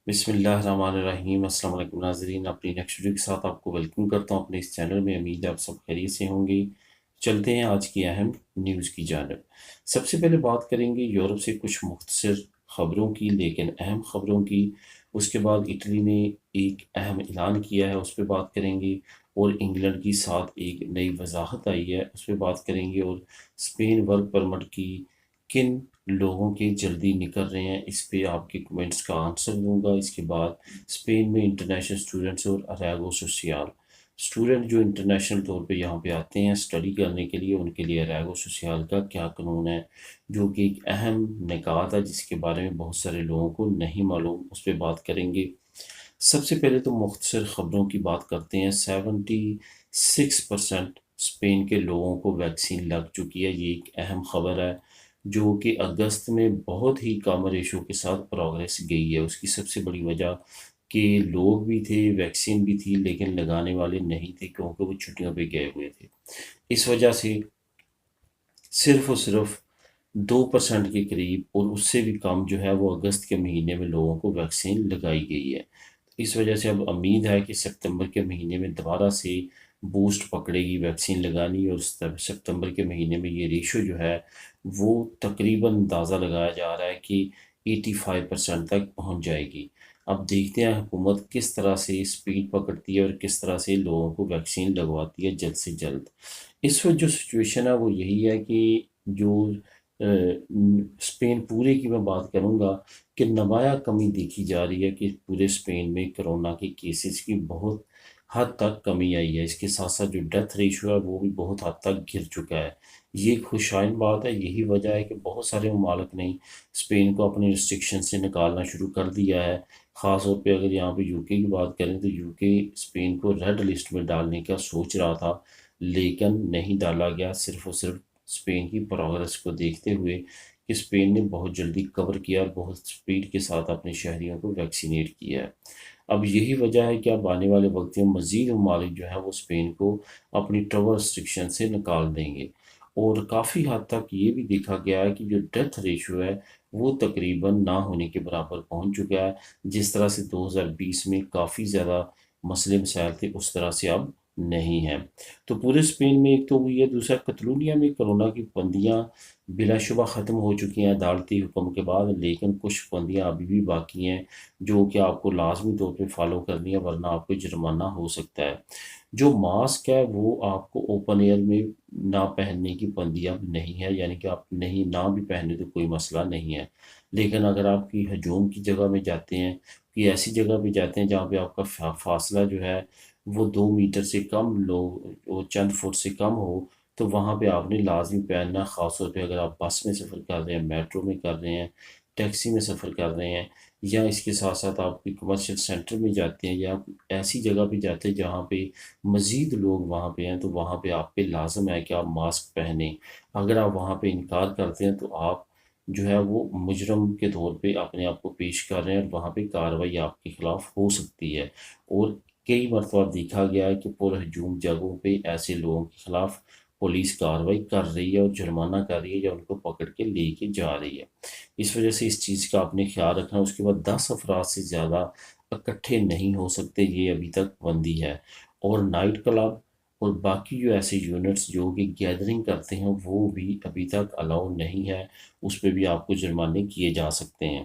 بسم اللہ الرحمن الرحیم۔ السلام علیکم ناظرین، اپنی نیکسٹ ویڈیو کے ساتھ آپ کو ویلکم کرتا ہوں اپنے اس چینل میں۔ امید ہے آپ سب خیریت سے ہوں گے۔ چلتے ہیں آج کی اہم نیوز کی جانب۔ سب سے پہلے بات کریں گے یورپ سے کچھ مختصر خبروں کی، لیکن اہم خبروں کی۔ اس کے بعد اٹلی نے ایک اہم اعلان کیا ہے، اس پہ بات کریں گے، اور انگلینڈ کی ساتھ ایک نئی وضاحت آئی ہے، اس پہ بات کریں گے، اور اسپین ورک پرمٹ کی کن لوگوں کے جلدی نکل رہے ہیں، اس پہ آپ کے کمنٹس کا آنسر دوں گا۔ اس کے بعد اسپین میں انٹرنیشنل اسٹوڈنٹس اور اریگو سوسیال اسٹوڈنٹ جو انٹرنیشنل طور پہ یہاں پہ آتے ہیں اسٹڈی کرنے کے لیے، ان کے لیے اریگو سوسیال کا کیا قانون ہے، جو کہ ایک اہم نکات ہے جس کے بارے میں بہت سارے لوگوں کو نہیں معلوم، اس پہ بات کریں گے۔ سب سے پہلے تو مختصر خبروں کی بات کرتے ہیں۔ 76% اسپین کے لوگوں کو ویکسین لگ چکی ہے، یہ ایک اہم خبر ہے، جو کہ اگست میں بہت ہی کم ریشو کے ساتھ پروگریس گئی ہے۔ اس کی سب سے بڑی وجہ کہ لوگ بھی تھے، ویکسین بھی تھی، لیکن لگانے والے نہیں تھے کیونکہ وہ چھٹیوں پہ گئے ہوئے تھے۔ اس وجہ سے صرف اور صرف 2% کے قریب، اور اس سے بھی کم جو ہے وہ اگست کے مہینے میں لوگوں کو ویکسین لگائی گئی ہے۔ اس وجہ سے اب امید ہے کہ سپتمبر کے مہینے میں دوبارہ سے بوسٹ پکڑے گی ویکسین لگانی، اور سپتمبر کے مہینے میں یہ ریشو جو ہے وہ تقریباً اندازہ لگایا جا رہا ہے کہ 85% تک پہنچ جائے گی۔ اب دیکھتے ہیں حکومت کس طرح سے اسپیڈ پکڑتی ہے اور کس طرح سے لوگوں کو ویکسین لگواتی ہے جلد سے جلد۔ اس وقت جو سچویشن ہے وہ یہی ہے کہ جو اسپین پورے کی میں بات کروں گا کہ نمایاں کمی دیکھی جا رہی ہے کہ پورے اسپین میں کرونا کے کیسز کی بہت حد تک کمی آئی ہے۔ اس کے ساتھ ساتھ جو ڈیتھ ریشو ہے وہ بھی بہت حد تک گر چکا ہے۔ یہ ایک خوشائن بات ہے، یہی وجہ ہے کہ بہت سارے ممالک نے اسپین کو اپنی ریسٹرکشن سے نکالنا شروع کر دیا ہے۔ خاص طور پہ اگر یہاں پہ یو کے کی بات کریں تو یو کے اسپین کو ریڈ لسٹ میں ڈالنے کا سوچ رہا تھا، لیکن نہیں ڈالا گیا، صرف اور صرف اسپین کی پروگرس کو دیکھتے ہوئے کہ اسپین نے بہت جلدی کور کیا اور بہت سپیڈ کے ساتھ اپنے شہریوں کو ویکسینیٹ کیا ہے۔ اب یہی وجہ ہے کہ اب آنے والے وقت میں مزید ممالک جو ہے وہ اسپین کو اپنی ٹریول ریسٹرکشن سے نکال دیں گے، اور کافی حد تک یہ بھی دیکھا گیا ہے کہ جو ڈیتھ ریشو ہے وہ تقریباً نہ ہونے کے برابر پہنچ چکا ہے۔ جس طرح سے 2020 میں کافی زیادہ مسئلے مسائل تھے، اس طرح سے اب نہیں ہے۔ تو پورے اسپین میں ایک تو ہوئی ہے، دوسرا کتلونیا میں کرونا کی پابندیاں بلا شبہ ختم ہو چکی ہیں عدالتی حکم کے بعد، لیکن کچھ پابندیاں ابھی بھی باقی ہیں جو کہ آپ کو لازمی طور پہ فالو کرنی ہے، ورنہ آپ کو جرمانہ ہو سکتا ہے۔ جو ماسک ہے وہ آپ کو اوپن ایئر میں نہ پہننے کی پابندی اب نہیں ہے، یعنی کہ آپ نہیں نہ بھی پہنے تو کوئی مسئلہ نہیں ہے، لیکن اگر آپ کی ہجوم کی جگہ میں جاتے ہیں، کہ ایسی جگہ پہ جاتے ہیں جہاں پہ آپ کا فاصلہ جو ہے وہ 2 میٹر سے کم وہ چند فٹ سے کم ہو، تو وہاں پہ آپ نے لازمی پہننا، خاص طور پہ اگر آپ بس میں سفر کر رہے ہیں، میٹرو میں کر رہے ہیں، ٹیکسی میں سفر کر رہے ہیں، یا اس کے ساتھ ساتھ آپ کوئی کمرشل سینٹر میں جاتے ہیں، یا ایسی جگہ پہ جاتے ہیں جہاں پہ مزید لوگ وہاں پہ ہیں، تو وہاں پہ آپ پہ لازم ہے کہ آپ ماسک پہنیں۔ اگر آپ وہاں پہ انکار کرتے ہیں تو آپ جو ہے وہ مجرم کے طور پہ اپنے آپ کو پیش کر رہے ہیں، اور وہاں پہ کارروائی آپ کے خلاف ہو سکتی ہے۔ اور کئی مرتبہ دیکھا گیا ہے کہ پر ہجوم جگہوں پہ ایسے لوگوں کے خلاف پولیس کارروائی کر رہی ہے اور جرمانہ کر رہی ہے، یا ان کو پکڑ کے لے کے جا رہی ہے۔ اس وجہ سے اس چیز کا آپ نے خیال رکھنا۔ اس کے بعد 10 افراد سے زیادہ اکٹھے نہیں ہو سکتے، یہ ابھی تک بندی ہے، اور نائٹ کلب اور باقی جو ایسے یونٹس جو کہ گیدرنگ کرتے ہیں وہ بھی ابھی تک الاؤ نہیں ہے، اس پہ بھی آپ کو جرمانے کیے جا سکتے ہیں۔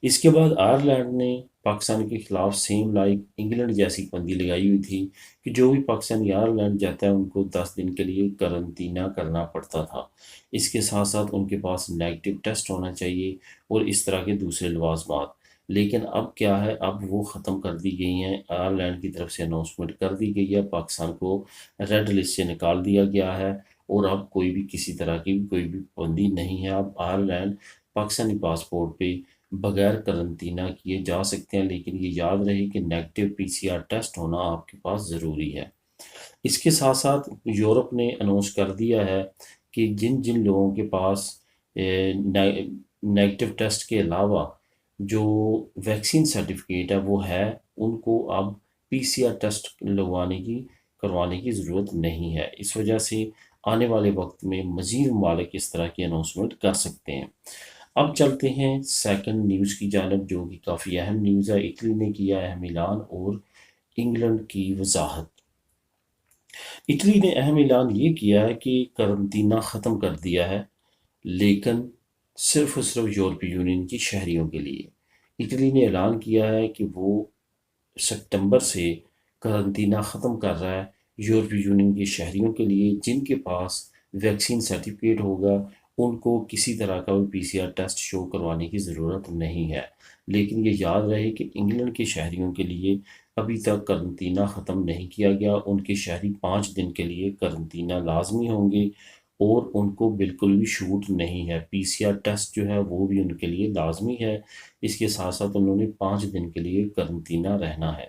اس کے بعد آئرلینڈ نے پاکستان کے خلاف سیم لائک انگلینڈ جیسی پابندی لگائی ہوئی تھی کہ جو بھی پاکستانی آئرلینڈ جاتا ہے ان کو 10 دن کے لیے قرنطینہ کرنا پڑتا تھا۔ اس کے ساتھ ساتھ ان کے پاس نیگیٹو ٹیسٹ ہونا چاہیے اور اس طرح کے دوسرے لوازمات۔ لیکن اب کیا ہے، اب وہ ختم کر دی گئی ہیں، آئرلینڈ کی طرف سے اناؤنسمنٹ کر دی گئی ہے، پاکستان کو ریڈ لسٹ سے نکال دیا گیا ہے، اور اب کوئی بھی کسی طرح کی کوئی بھی پابندی نہیں ہے۔ اب آئرلینڈ پاکستانی پاسپورٹ پہ بغیر قرنطینہ کیے جا سکتے ہیں، لیکن یہ یاد رہے کہ نیگیٹو PCR ٹیسٹ ہونا آپ کے پاس ضروری ہے۔ اس کے ساتھ ساتھ یورپ نے اناؤنس کر دیا ہے کہ جن جن لوگوں کے پاس نیگیٹو ٹیسٹ کے علاوہ جو ویکسین سرٹیفکیٹ ہے وہ ہے، ان کو اب PCR ٹیسٹ کروانے کی ضرورت نہیں ہے۔ اس وجہ سے آنے والے وقت میں مزید ممالک اس طرح کی اناؤنسمنٹ کر سکتے ہیں۔ اب چلتے ہیں سیکنڈ نیوز کی جانب، جو کہ کافی اہم نیوز ہے۔ اٹلی نے کیا اہم اعلان اور انگلینڈ کی وضاحت۔ اٹلی نے اہم اعلان یہ کیا ہے کہ قرنطینہ ختم کر دیا ہے، لیکن صرف اور صرف یورپی یونین کی شہریوں کے لیے۔ اٹلی نے اعلان کیا ہے کہ وہ سپتمبر سے قرنطینہ ختم کر رہا ہے یورپی یونین کے شہریوں کے لیے۔ جن کے پاس ویکسین سرٹیفکیٹ ہوگا ان کو کسی طرح کا پی سی آر ٹیسٹ شو کروانے کی ضرورت نہیں ہے۔ لیکن یہ یاد رہے کہ انگلینڈ کے شہریوں کے لیے ابھی تک قرنطینہ ختم نہیں کیا گیا۔ ان کے شہری 5 دن کے لیے قرنطینہ لازمی ہوں گے اور ان کو بالکل بھی چھوٹ نہیں ہے۔ پی سی آر ٹیسٹ جو ہے وہ بھی ان کے لیے لازمی ہے۔ اس کے ساتھ ساتھ انہوں نے 5 دن کے لیے قرنطینہ رہنا ہے۔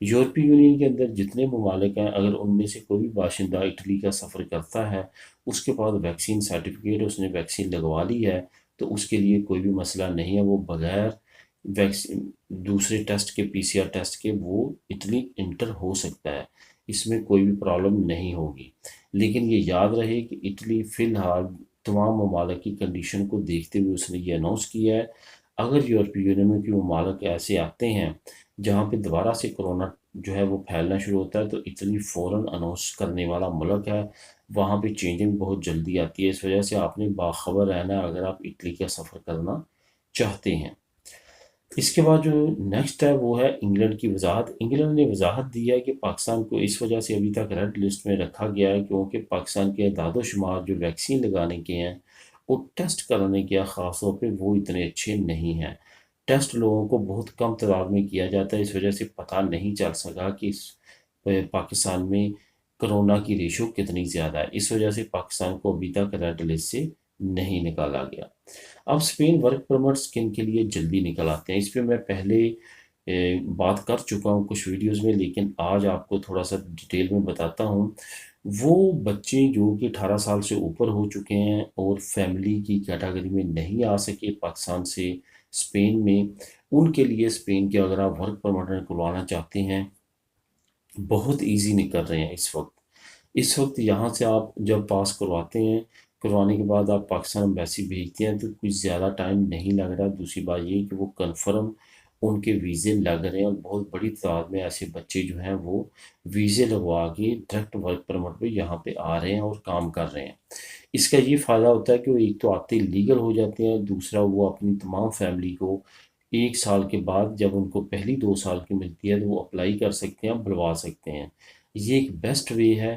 یورپی یونین کے اندر جتنے ممالک ہیں، اگر ان میں سے کوئی بھی باشندہ اٹلی کا سفر کرتا ہے، اس کے بعد ویکسین سرٹیفکیٹ اس نے ویکسین لگوا لی ہے، تو اس کے لیے کوئی بھی مسئلہ نہیں ہے۔ وہ بغیر ویکسین دوسرے ٹیسٹ کے، پی سی آر ٹیسٹ کے، وہ اٹلی انٹر ہو سکتا ہے۔ اس میں کوئی بھی پرابلم نہیں ہوگی۔ لیکن یہ یاد رہے کہ اٹلی فی الحال تمام ممالک کی کنڈیشن کو دیکھتے ہوئے اس نے یہ اناؤنس کیا ہے، اگر یورپی یونین کے ممالک ایسے آتے ہیں جہاں پہ دوبارہ سے کرونا جو ہے وہ پھیلنا شروع ہوتا ہے، تو اٹلی فوراً اناؤنس کرنے والا ملک ہے۔ وہاں پہ چینجنگ بہت جلدی آتی ہے۔ اس وجہ سے آپ نے باخبر رہنا ہے اگر آپ اٹلی کا سفر کرنا چاہتے ہیں۔ اس کے بعد جو نیکسٹ ہے وہ ہے انگلینڈ کی وضاحت۔ انگلینڈ نے وضاحت دی ہے کہ پاکستان کو اس وجہ سے ابھی تک ریڈ لسٹ میں رکھا گیا ہے کیونکہ پاکستان کے اعداد و شمار جو ویکسین لگانے کے ہیں اور ٹیسٹ کرانے کے خاص طور پہ وہ اتنے اچھے نہیں ہیں۔ ٹیسٹ لوگوں کو بہت کم تعداد میں کیا جاتا ہے، اس وجہ سے پتہ نہیں چل سکا کہ پاکستان میں کرونا کی ریشو کتنی زیادہ ہے۔ اس وجہ سے پاکستان کو ابھی تک ریڈ لسٹ سے نہیں نکالا گیا۔ اب اسپین ورک پرمٹس کن کے لیے جلدی نکل آتے ہیں، اس پہ میں پہلے بات کر چکا ہوں کچھ ویڈیوز میں، لیکن آج آپ کو تھوڑا سا ڈیٹیل میں بتاتا ہوں۔ وہ بچے جو کہ 18 سال سے اوپر ہو چکے ہیں اور فیملی کی کیٹاگری میں نہیں آ سکے پاکستان سے اسپین میں، ان کے لیے اسپین کے اگر آپ ورک پرمٹ نکلوانا چاہتے ہیں بہت ایزی نکل رہے ہیں اس وقت یہاں سے آپ جب پاس کرواتے ہیں، کروانے کے بعد آپ پاکستان ایمبیسی بھیجتے ہیں تو کچھ زیادہ ٹائم نہیں لگ رہا۔ دوسری بات یہ کہ وہ کنفرم ان کے ویزے لگ رہے ہیں اور بہت بڑی تعداد میں ایسے بچے جو ہیں وہ ویزے لگوا کے ڈائریکٹ ورک پرمٹ پہ یہاں پہ آ رہے ہیں اور کام کر رہے ہیں۔ اس کا یہ فائدہ ہوتا ہے کہ وہ ایک تو آتے لیگل ہو جاتے ہیں، دوسرا وہ اپنی تمام فیملی کو 1 سال کے بعد جب ان کو پہلی 2 سال کی ملتی ہے تو وہ اپلائی کر سکتے ہیں، بلوا سکتے ہیں۔ یہ ایک بیسٹ وے ہے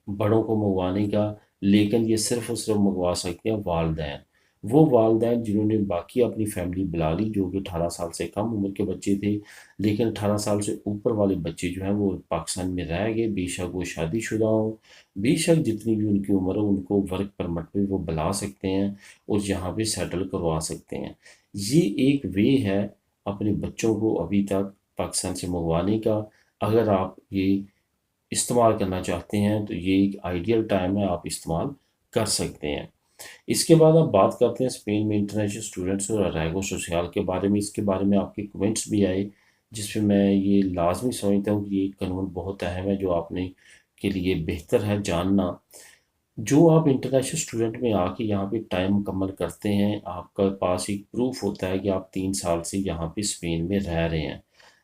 بڑوں کو منگوانے کا، لیکن یہ صرف اور صرف منگوا سکتے ہیں والدین۔ وہ والدین جنہوں نے باقی اپنی فیملی بلا لی، جو کہ 18 سال سے کم عمر کے بچے تھے، لیکن 18 سال سے اوپر والے بچے جو ہیں وہ پاکستان میں رہ گئے، بے شک وہ شادی شدہ ہوں، بے شک جتنی بھی ان کی عمر ہو، ان کو ورک پرمٹ پہ وہ بلا سکتے ہیں اور یہاں پہ سیٹل کروا سکتے ہیں۔ یہ ایک وے ہے اپنے بچوں کو ابھی تک پاکستان سے منگوانے کا۔ اگر آپ یہ استعمال کرنا چاہتے ہیں تو یہ ایک آئیڈیل ٹائم ہے، آپ استعمال کر سکتے ہیں۔ اس کے بعد آپ بات کرتے ہیں اسپین میں انٹرنیشنل اسٹوڈنٹس اور اریگو سوشیال کے بارے میں۔ اس کے بارے میں آپ کے کمنٹس بھی آئے جس پہ میں یہ لازمی سمجھتا ہوں کہ یہ قانون بہت اہم ہے جو آپ نے کے لیے بہتر ہے جاننا۔ جو آپ انٹرنیشنل اسٹوڈنٹ میں آ کے یہاں پہ ٹائم مکمل کرتے ہیں، آپ کا پاس ایک پروف ہوتا ہے کہ آپ 3 سال سے یہاں پہ اسپین میں رہ رہے ہیں،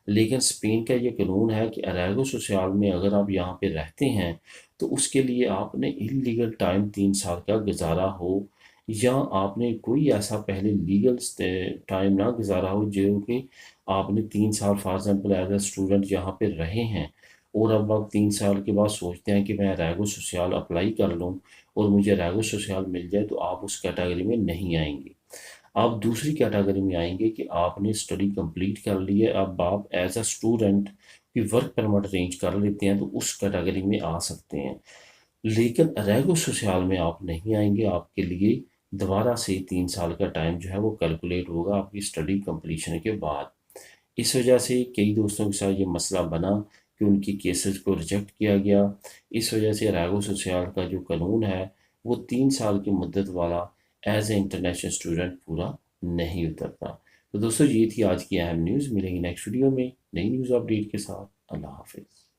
لیکن اسپین کا یہ قانون ہے کہ اریگو سوشیال میں اگر آپ یہاں پہ رہتے ہیں تو اس کے لیے آپ نے انلیگل ٹائم 3 سال کا گزارا ہو، یا آپ نے کوئی ایسا پہلے لیگل ٹائم نہ گزارا ہو جو کہ آپ نے 3 سال for example as a student یہاں پہ رہے ہیں، اور اب آپ 3 سال کے بعد سوچتے ہیں کہ میں ریگو سوشیال اپلائی کر لوں اور مجھے ریگو سوشیال مل جائے، تو آپ اس کیٹیگری میں نہیں آئیں گے۔ آپ دوسری کیٹیگری میں آئیں گے کہ آپ نے اسٹڈی کمپلیٹ کر لی ہے، اب آپ ایز اے اسٹوڈنٹ کی ورک پرمٹ ارینج کر لیتے ہیں تو اس کیٹیگری میں آ سکتے ہیں۔ لیکن ریگو سوشیال میں آپ نہیں آئیں گے، آپ کے لیے دوبارہ سے 3 سال کا ٹائم جو ہے وہ کیلکولیٹ ہوگا آپ کی اسٹڈی کمپلیشن کے بعد۔ اس وجہ سے کئی دوستوں کے ساتھ یہ مسئلہ بنا کہ ان کی کیسز کو ریجیکٹ کیا گیا۔ اس وجہ سے ریگو سوشیال کا جو قانون ہے وہ 3 سال کی مدت والا ایز اے انٹرنیشنل اسٹوڈنٹ پورا نہیں اترتا۔ تو دوستو یہ تھی آج کی اہم نیوز، ملیں گے نیکسٹ ویڈیو میں نئی نیوز اپڈیٹ کے ساتھ۔ اللہ حافظ۔